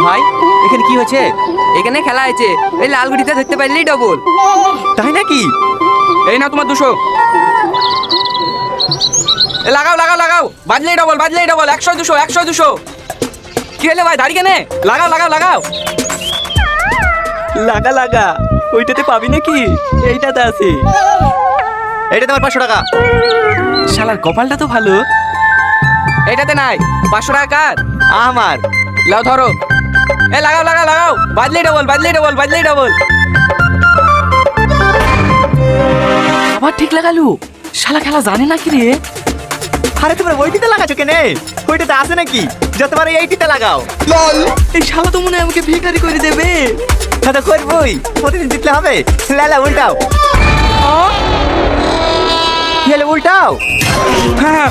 ভাই এখানে কি হচ্ছে? এখানে খেলা হয়েছে, এই লাল গুটিটা ধরতে পারলেই ডবল। তাই নাকি? এই নাও তোমার 200। লাগাও লাগাও লাগাও, বাজলেই ডবল, বাজলেই ডবল। 100 200 100 200। কি হলে ভাই, দাঁড়িয়ে কেনে? লাগাও লাগাও লাগাও। লাগা লাগা, ওইটাতে পাবি নাকি? এইটাতে আছে। এইটা তোমার 500 টাকা। শালার কপালটা তো ভালো। এটাতে নাই। 500 টাকা কার? আমার। লাও ধরো। এ লাগাও লাগাও লাগাও, বাজলেই ডবল, বাজলেই ডবল, বাজলেই ডবল। আবার ঠিক লাগালু। শালা খেলা জানে নাকি রে? আরে তোমরা ওইটিতে লাগাছো কেনে? ওইটাতে আছে নাকি? যতবার এইটিতে লাগাও। এই শালা তো মনে হয় আমাকে ভিখারি করে দেবে। দাদা করবই, প্রতিদিন জিতলে হবে। লালা উল্টাও। গেলে উল্টাও। হ্যাঁ